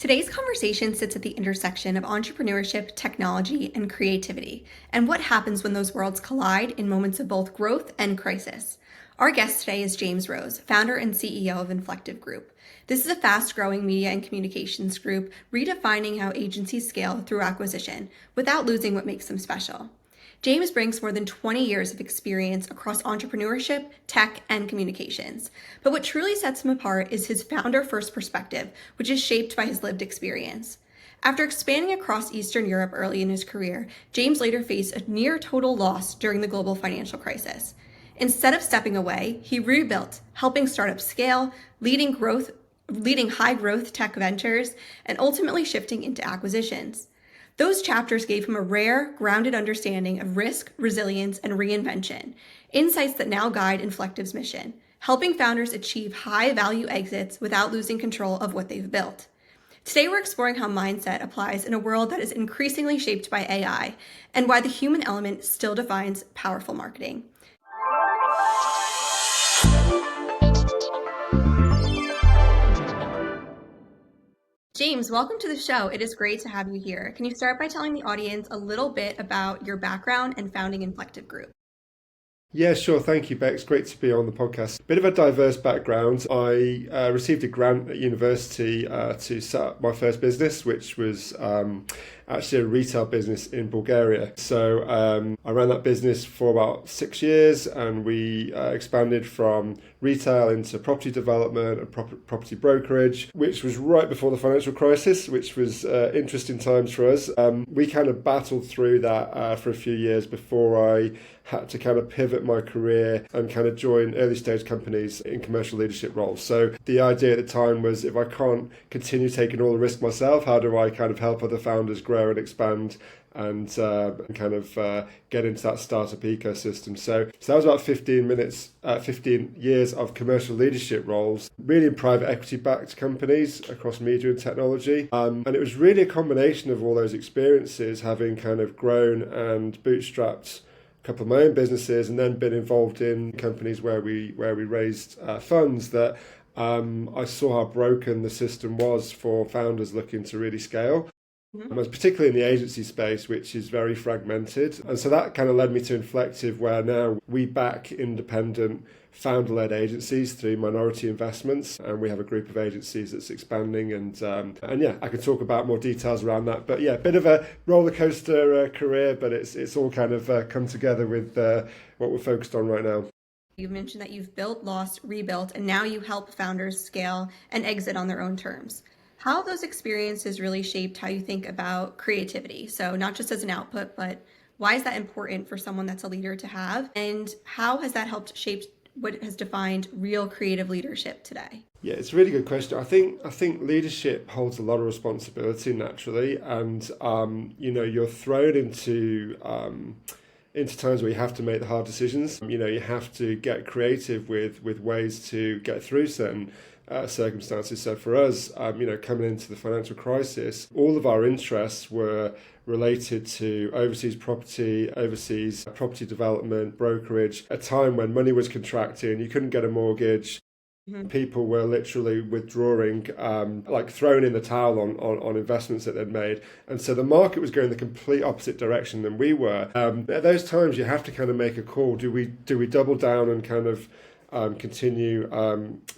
Today's conversation sits at the intersection of entrepreneurship, technology, and creativity, and what happens when those worlds collide in moments of both growth and crisis. Our guest today is James Rose, founder and CEO of Inflectiv Group. This is a fast-growing media and communications group redefining how agencies scale through acquisition without losing what makes them special. James brings more than 20 years of experience across entrepreneurship, tech, and communications. But what truly sets him apart is his founder-first perspective, which is shaped by his lived experience. After expanding across Eastern Europe early in his career, James later faced a near total loss during the global financial crisis. Instead of stepping away, he rebuilt, helping startups scale, leading high-growth tech ventures, and ultimately shifting into acquisitions. Those chapters gave him a rare, grounded understanding of risk, resilience, and reinvention, insights that now guide Inflectiv's mission, helping founders achieve high-value exits without losing control of what they've built. Today, we're exploring how mindset applies in a world that is increasingly shaped by AI, and why the human element still defines powerful marketing. James, welcome to the show. It is great to have you here. Can you start by telling the audience a little bit about your background and founding Inflectiv Group? Yeah, sure. Thank you, Bex. Great to be on the podcast. Bit of a diverse background. I received a grant at university to set up my first business, which was actually a retail business in Bulgaria. So I ran that business for about 6 years, and we expanded from retail into property development and property brokerage, which was right before the financial crisis, which was interesting times for us. We kind of battled through that for a few years before I had to kind of pivot my career and kind of join early stage companies in commercial leadership roles. So the idea at the time was, if I can't continue taking all the risk myself, how do I kind of help other founders grow and expand and kind of get into that startup ecosystem. So that was about 15 years of commercial leadership roles, really in private equity backed companies across media and technology. And it was really a combination of all those experiences, having kind of grown and bootstrapped a couple of my own businesses, and then been involved in companies where we raised funds, that I saw how broken the system was for founders looking to really scale. Particularly in the agency space, which is very fragmented. And so that kind of led me to Inflectiv, where now we back independent founder-led agencies through minority investments, and we have a group of agencies that's expanding, and yeah, I could talk about more details around that. But yeah, a bit of a roller coaster career, but it's all kind of come together with what we're focused on right now. You've mentioned that you've built, lost, rebuilt, and now you help founders scale and exit on their own terms. How have those experiences really shaped how you think about creativity? So not just as an output, but why is that important for someone that's a leader to have? And how has that helped shape what has defined real creative leadership today? Yeah, it's a really good question. I think leadership holds a lot of responsibility naturally, and you're thrown into times where you have to make the hard decisions. You have to get creative with ways to get through certain circumstances. So for us, coming into the financial crisis, all of our interests were related to overseas property development, brokerage, a time when money was contracting, you couldn't get a mortgage. People were literally withdrawing, throwing in the towel on investments that they'd made. And so the market was going the complete opposite direction than we were. At those times, you have to kind of make a call. Do we double down and kind of continue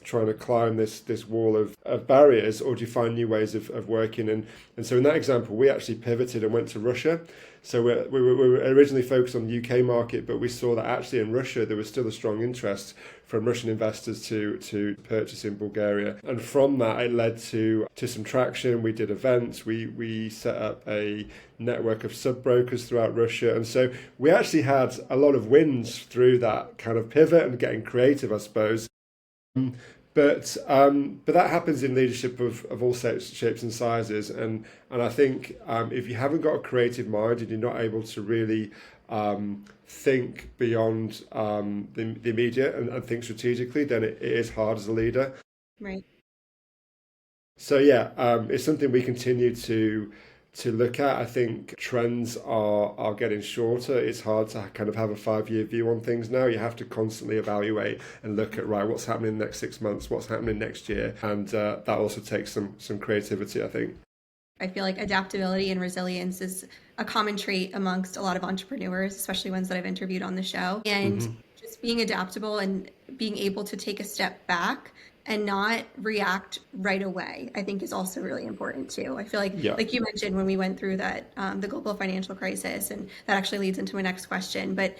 trying to climb this wall of barriers, or do you find new ways of working? And so in that example, we actually pivoted and went to Russia. So we were originally focused on the UK market, but we saw that actually in Russia there was still a strong interest from Russian investors to purchase in Bulgaria. And from that, it led to some traction. We did events. We set up a network of sub-brokers throughout Russia. And so we actually had a lot of wins through that kind of pivot and getting creative, I suppose. But that happens in leadership of all shapes and sizes, and I think if you haven't got a creative mind and you're not able to really think beyond the immediate and think strategically, then it is hard as a leader. Right. So yeah, it's something we continue to look at. I think trends are getting shorter. It's hard to kind of have a 5-year view on things now. You have to constantly evaluate and look at, right, what's happening in the next 6 months, what's happening next year. And that also takes some creativity, I think. I feel like adaptability and resilience is a common trait amongst a lot of entrepreneurs, especially ones that I've interviewed on the show. And just being adaptable and being able to take a step back and not react right away, I think is also really important too. I feel like you mentioned when we went through that, the global financial crisis, and that actually leads into my next question, but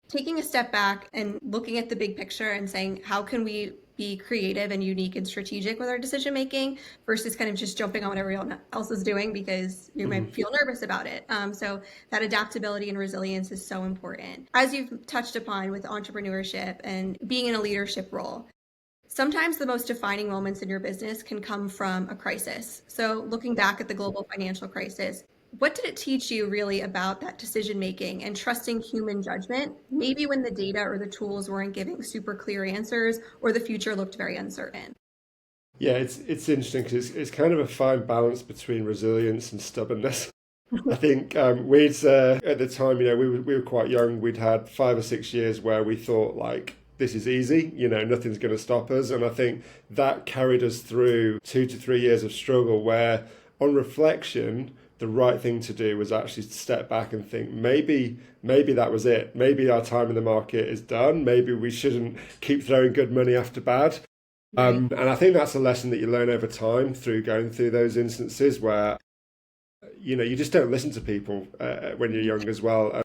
taking a step back and looking at the big picture and saying, how can we be creative and unique and strategic with our decision making versus kind of just jumping on what everyone else is doing because you might feel nervous about it. So that adaptability and resilience is so important. As you've touched upon with entrepreneurship and being in a leadership role, sometimes the most defining moments in your business can come from a crisis. So looking back at the global financial crisis, what did it teach you really about that decision making and trusting human judgment, maybe when the data or the tools weren't giving super clear answers or the future looked very uncertain? Yeah, it's interesting because it's kind of a fine balance between resilience and stubbornness. I think we'd at the time, we were quite young. We'd had 5 or 6 years where we thought like, this is easy, nothing's going to stop us. And I think that carried us through 2 to 3 years of struggle where, on reflection, the right thing to do was actually step back and think, maybe that was it. Maybe our time in the market is done. Maybe we shouldn't keep throwing good money after bad. And I think that's a lesson that you learn over time through going through those instances where, you just don't listen to people when you're young as well.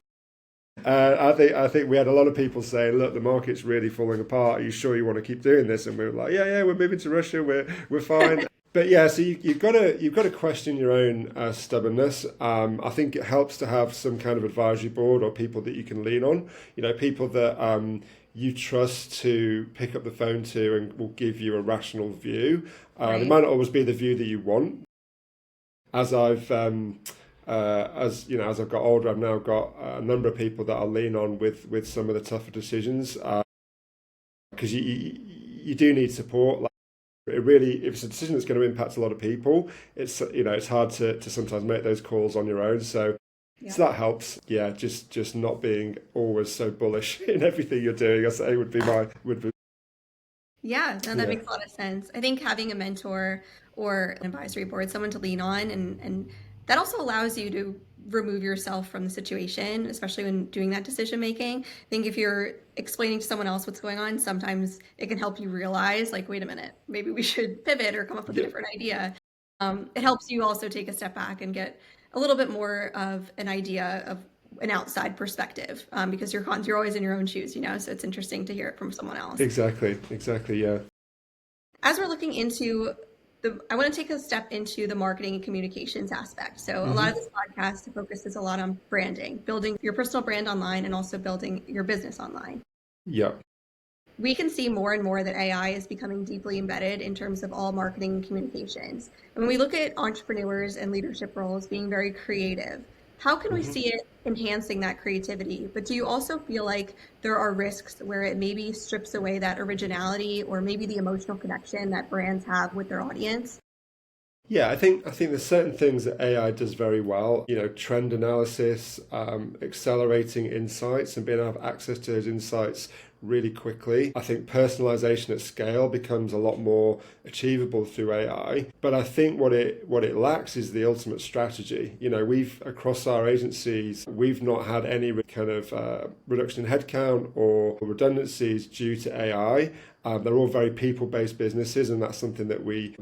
I think we had a lot of people saying, look, the market's really falling apart. Are you sure you want to keep doing this? And we were like, yeah, we're moving to Russia. We're fine. But yeah, so you've got to question your own stubbornness. I think it helps to have some kind of advisory board or people that you can lean on. People that you trust to pick up the phone to and will give you a rational view. It might not always be the view that you want. As I've as I've got older, I've now got a number of people that I'll lean on with some of the tougher decisions because you do need support. It really, if it's a decision that's going to impact a lot of people, it's hard to sometimes make those calls on your own. So that helps. Yeah, just not being always so bullish in everything you're doing, I say would be. Yeah, no, that makes a lot of sense. I think having a mentor or an advisory board, someone to lean on, and that also allows you to remove yourself from the situation, especially when doing that decision making. I think if you're explaining to someone else what's going on, sometimes it can help you realize, like, wait a minute, maybe we should pivot or come up with a different idea. It helps you also take a step back and get a little bit more of an idea of an outside perspective because you're always in your own shoes, so it's interesting to hear it from someone else. Exactly, yeah. As we're looking into I want to take a step into the marketing and communications aspect. So a lot of this podcast focuses a lot on branding, building your personal brand online and also building your business online. Yeah. We can see more and more that AI is becoming deeply embedded in terms of all marketing and communications. And when we look at entrepreneurs and leadership roles being very creative, how can we see it enhancing that creativity? But do you also feel like there are risks where it maybe strips away that originality or maybe the emotional connection that brands have with their audience? Yeah, I think there's certain things that AI does very well. Trend analysis, accelerating insights, and being able to have access to those insights really quickly. I think personalization at scale becomes a lot more achievable through AI. But I think what it lacks is the ultimate strategy. We've across our agencies, we've not had any kind of reduction in headcount or redundancies due to AI. They're all very people-based businesses, and that's something that we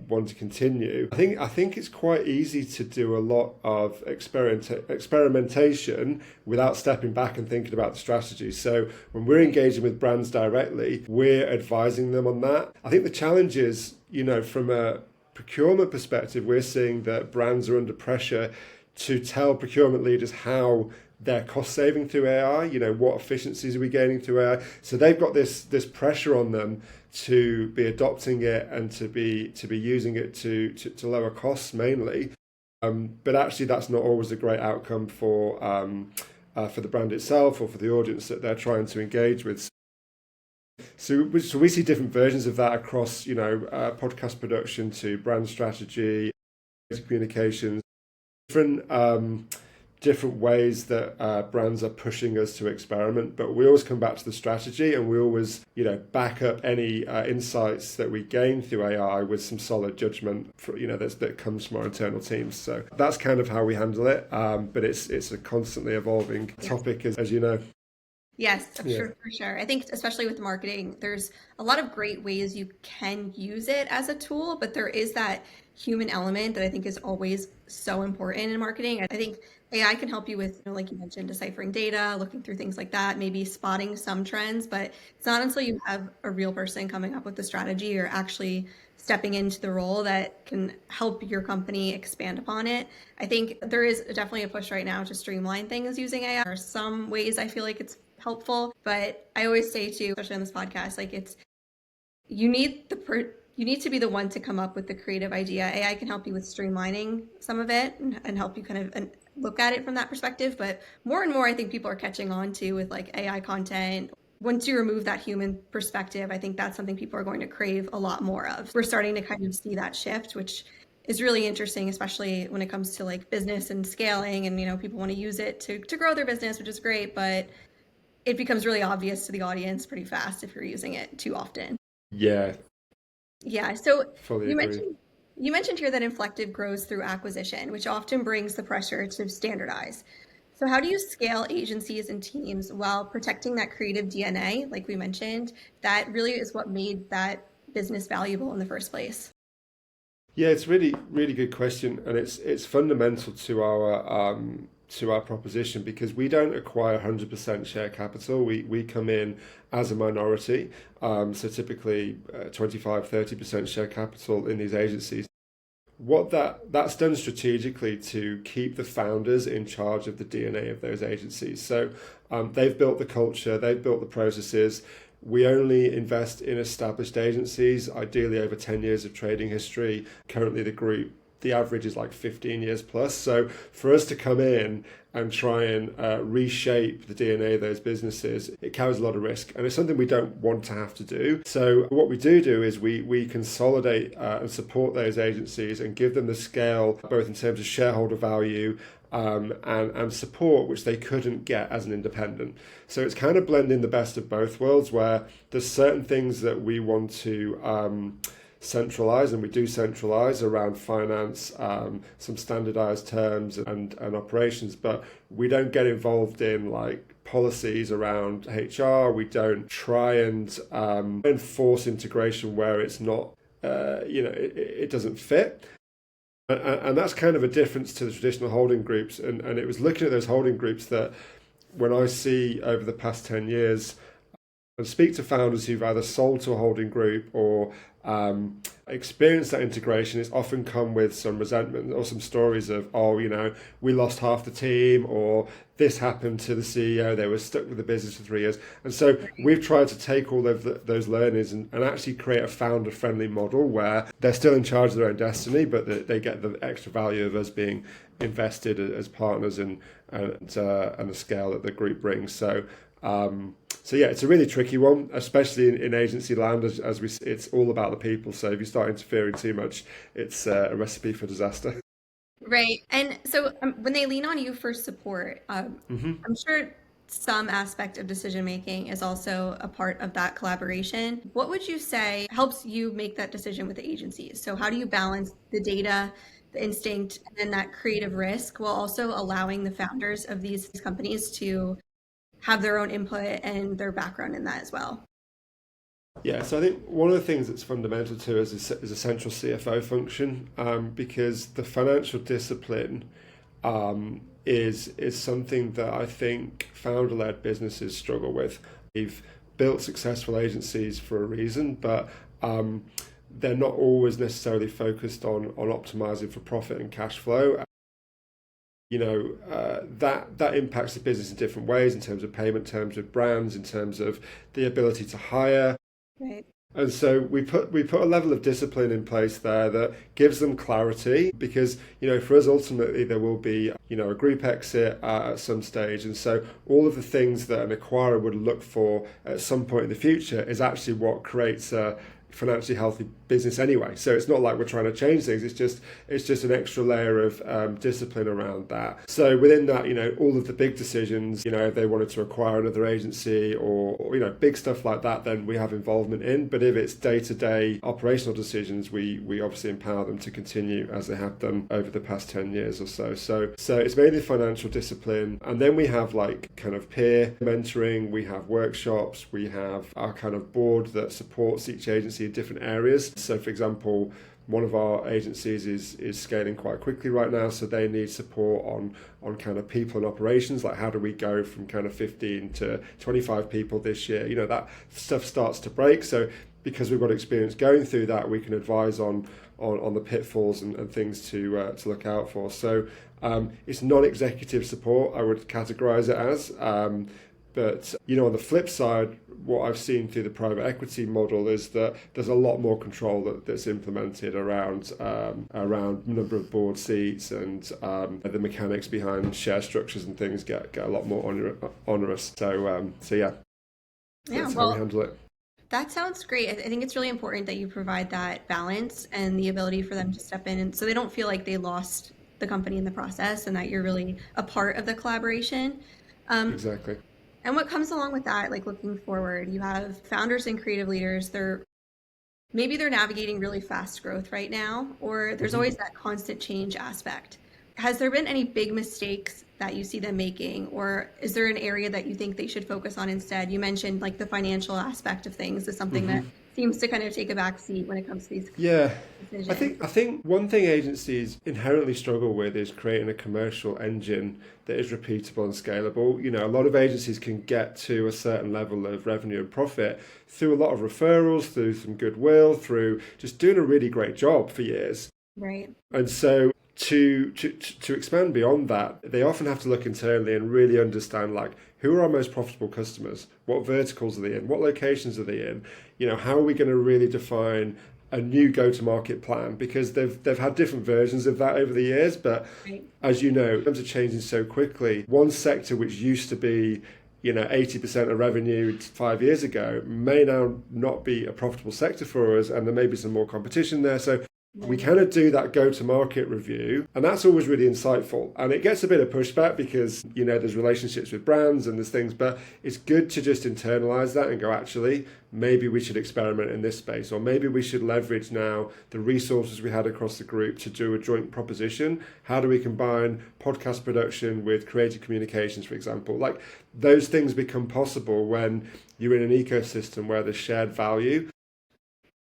want to continue. I think it's quite easy to do a lot of experimentation without stepping back and thinking about the strategy. So when we're engaging with brands directly, we're advising them on that. I think the challenge is, from a procurement perspective, we're seeing that brands are under pressure to tell procurement leaders how they're cost saving through AI, what efficiencies are we gaining through AI. So they've got this pressure on them to be adopting it and to be using it to lower costs mainly. But actually that's not always a great outcome for the brand itself or for the audience that they're trying to engage with. So we see different versions of that across, podcast production to brand strategy. communications, different ways that brands are pushing us to experiment, but we always come back to the strategy, and we always, back up any insights that we gain through AI with some solid judgment that comes from our internal teams. So that's kind of how we handle it. But it's a constantly evolving topic, as you know. Yes, for sure. I think especially with marketing, there's a lot of great ways you can use it as a tool, but there is that human element that I think is always so important in marketing. I think AI can help you with, like you mentioned, deciphering data, looking through things like that, maybe spotting some trends, but it's not until you have a real person coming up with the strategy or actually stepping into the role that can help your company expand upon it. I think there is definitely a push right now to streamline things using AI. There are some ways I feel like it's helpful, but I always say too, especially on this podcast, like you need to be the one to come up with the creative idea. AI can help you with streamlining some of it and help you kind of look at it from that perspective. But more and more, I think people are catching on to with like AI content. Once you remove that human perspective, I think that's something people are going to crave a lot more of. We're starting to kind of see that shift, which is really interesting, especially when it comes to like business and scaling. And, people want to use it to grow their business, which is great. But it becomes really obvious to the audience pretty fast if you're using it too often. Yeah, Yeah. So fully you agree. mentioned here that Inflectiv grows through acquisition, which often brings the pressure to standardize. So how do you scale agencies and teams while protecting that creative DNA, like we mentioned, that really is what made that business valuable in the first place? Yeah, it's really, really good question, and it's fundamental to our proposition, because we don't acquire 100% share capital. We come in as a minority, so typically 25-30% share capital in these agencies. What that's done strategically to keep the founders in charge of the DNA of those agencies. So they've built the culture, they've built the processes. We only invest in established agencies, ideally over 10 years of trading history. Currently, the average is like 15 years plus. So for us to come in and try and reshape the DNA of those businesses, it carries a lot of risk. And it's something we don't want to have to do. So what we do is we consolidate and support those agencies and give them the scale, both in terms of shareholder value and support, which they couldn't get as an independent. So it's kind of blending the best of both worlds, where there's certain things that we want to centralize, and we do centralize around finance, some standardized terms and operations, but we don't get involved in like policies around HR. We don't try and enforce integration where it's not, it doesn't fit. And that's kind of a difference to the traditional holding groups. And it was looking at those holding groups that when I see over the past 10 years and speak to founders who've either sold to a holding group or experienced that integration, it's often come with some resentment or some stories of, we lost half the team, or this happened to the CEO, they were stuck with the business for 3 years. And so we've tried to take all of those learnings and actually create a founder-friendly model where they're still in charge of their own destiny, but they get the extra value of us being invested as partners and the scale that the group brings. So yeah, it's a really tricky one, especially in agency land, as it's all about the people. So if you start interfering too much, it's a recipe for disaster. Right. And so when they lean on you for support, I'm sure some aspect of decision making is also a part of that collaboration. What would you say helps you make that decision with the agencies? So how do you balance the data, the instinct, and then that creative risk while also allowing the founders of these companies to have their own input and their background in that as well? Yeah, so I think one of the things that's fundamental to us is a central CFO function, because the financial discipline is something that I think founder-led businesses struggle with. We've built successful agencies for a reason, but they're not always necessarily focused on optimizing for profit and cash flow. That impacts the business in different ways, in terms of payment terms with brands, in terms of the ability to hire. Right. And so we put a level of discipline in place there that gives them clarity, because for us ultimately there will be a group exit at some stage, and so all of the things that an acquirer would look for at some point in the future is actually what creates a financially healthy business anyway. So it's not like we're trying to change things. It's just an extra layer of discipline around that. So within that, all of the big decisions, if they wanted to acquire another agency or big stuff like that, then we have involvement in. But if it's day-to-day operational decisions, we obviously empower them to continue as they have done over the past 10 years or so. So it's mainly financial discipline. And then we have like kind of peer mentoring, we have workshops, we have our kind of board that supports each agency in different areas. So for example, one of our agencies is scaling quite quickly right now, so they need support on kind of people and operations, like how do we go from kind of 15 to 25 people this year. That stuff starts to break. So because we've got experience going through that, we can advise on the pitfalls and things to look out for. So it's non-executive support, I would categorize it as. But on the flip side, what I've seen through the private equity model is that there's a lot more control that's implemented around number of board seats, and the mechanics behind share structures and things get a lot more onerous. So yeah, that's how we handle it. That sounds great. I think it's really important that you provide that balance and the ability for them to step in, and so they don't feel like they lost the company in the process, and that you're really a part of the collaboration. Exactly. And what comes along with that, like looking forward, you have founders and creative leaders. Maybe they're navigating really fast growth right now, or there's always that constant change aspect. Has there been any big mistakes that you see them making, or is there an area that you think they should focus on instead? You mentioned like the financial aspect of things is something that seems to kind of take a back seat when it comes to these decisions. I think one thing agencies inherently struggle with is creating a commercial engine that is repeatable and scalable. A lot of agencies can get to a certain level of revenue and profit through a lot of referrals, through some goodwill, through just doing a really great job for years. Right. And so to expand beyond that, they often have to look internally and really understand, like, who are our most profitable customers? What verticals are they in? What locations are they in? How are we going to really define a new go-to-market plan? Because they've had different versions of that over the years, but as you know, terms are changing so quickly. One sector which used to be 80% of revenue 5 years ago may now not be a profitable sector for us, and there may be some more competition there. So we kind of do that go-to-market review, and that's always really insightful. And it gets a bit of pushback because, there's relationships with brands and there's things, but it's good to just internalize that and go, actually, maybe we should experiment in this space, or maybe we should leverage now the resources we had across the group to do a joint proposition. How do we combine podcast production with creative communications, for example? Like, those things become possible when you're in an ecosystem where there's shared value.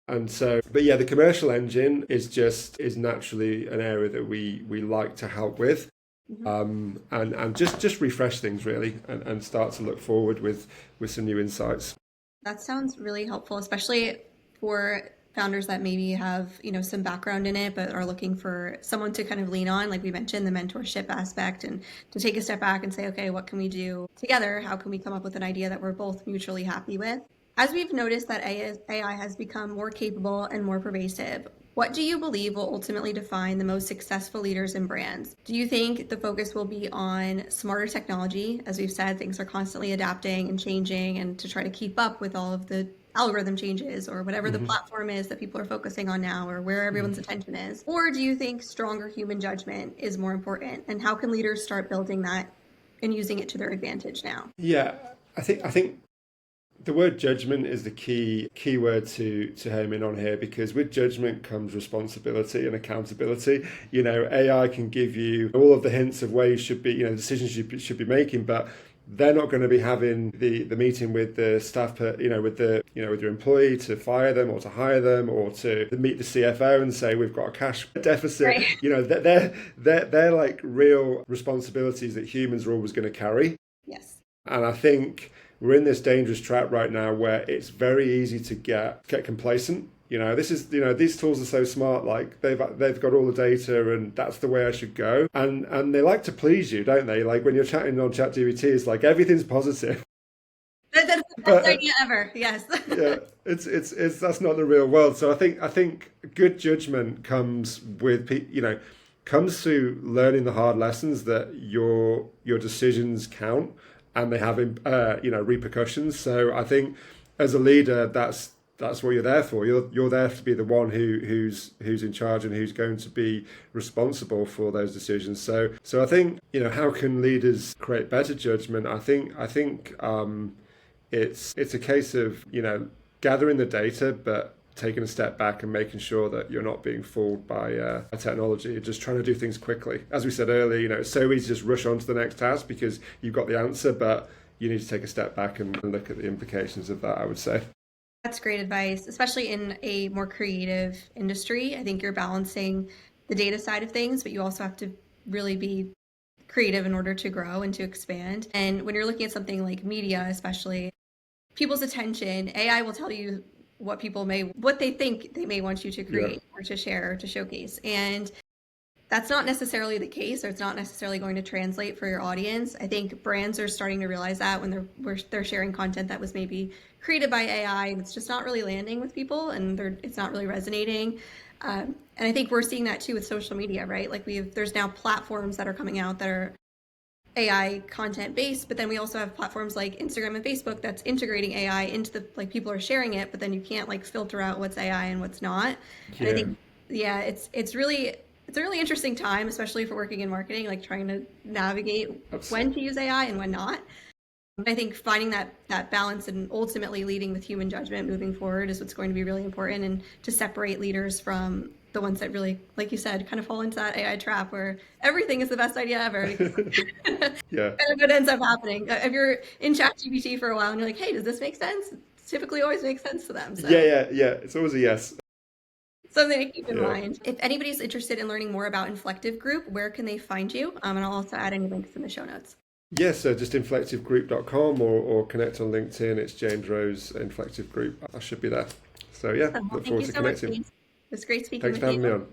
And so, but yeah, the commercial engine is naturally an area that we like to help with, and just refresh things really, and start to look forward with some new insights. That sounds really helpful, especially for founders that maybe have, some background in it, but are looking for someone to kind of lean on, like we mentioned, the mentorship aspect, and to take a step back and say, okay, what can we do together? How can we come up with an idea that we're both mutually happy with? As we've noticed that AI has become more capable and more pervasive, what do you believe will ultimately define the most successful leaders and brands? Do you think the focus will be on smarter technology? As we've said, things are constantly adapting and changing, and to try to keep up with all of the algorithm changes or whatever the platform is that people are focusing on now, or where everyone's attention is? Or do you think stronger human judgment is more important? And how can leaders start building that and using it to their advantage now? Yeah, I think the word judgment is the key word to home in on here, because with judgment comes responsibility and accountability. AI can give you all of the hints of where you should be, decisions you should be making, but they're not going to be having the meeting with the staff, with your employee to fire them or to hire them, or to meet the CFO and say we've got a cash deficit. Right. They're like real responsibilities that humans are always going to carry. Yes. And I think we're in this dangerous trap right now where it's very easy to get complacent. These tools are so smart, like they've got all the data, and that's the way I should go. And they like to please you, don't they? Like when you're chatting on ChatGPT, it's like everything's positive. That's the best idea ever. Yes. Yeah, it's that's not the real world. So I think good judgment comes with comes through learning the hard lessons that your decisions count and they have repercussions. So I think as a leader, that's that's what you're there for. You're there to be the one who's in charge and who's going to be responsible for those decisions. So I think, how can leaders create better judgment? I think it's a case of gathering the data, but taking a step back and making sure that you're not being fooled by technology. You're just trying to do things quickly. As we said earlier, it's so easy to just rush on to the next task because you've got the answer, but you need to take a step back and look at the implications of that, I would say. That's great advice, especially in a more creative industry. I think you're balancing the data side of things, but you also have to really be creative in order to grow and to expand. And when you're looking at something like media, especially, people's attention, AI will tell you what they think they may want you to create or to share or to showcase. And that's not necessarily the case, or it's not necessarily going to translate for your audience. I think brands are starting to realize that when they're sharing content that was maybe created by AI, and it's just not really landing with people, and it's not really resonating. And I think we're seeing that too with social media, right? Like there's now platforms that are coming out that are AI content based, but then we also have platforms like Instagram and Facebook that's integrating AI into people are sharing it, but then you can't filter out what's AI and what's not. And I think, it's a really interesting time, especially for working in marketing, trying to navigate when to use AI and when not. I think finding that balance and ultimately leading with human judgment moving forward is what's going to be really important, and to separate leaders from the ones that really, like you said, kind of fall into that AI trap where everything is the best idea ever. Yeah. Kind of what ends up happening. If you're in ChatGPT for a while and you're like, hey, does this make sense? It typically always makes sense to them. So. Yeah. It's always a yes. Something to keep in mind. If anybody's interested in learning more about Inflectiv Group, where can they find you? And I'll also add any links in the show notes. Yes, so just inflectivegroup.com or connect on LinkedIn. It's James Rose Inflectiv Group. I should be there. So look forward to connecting. It was great speaking Thanks with for having you. me on.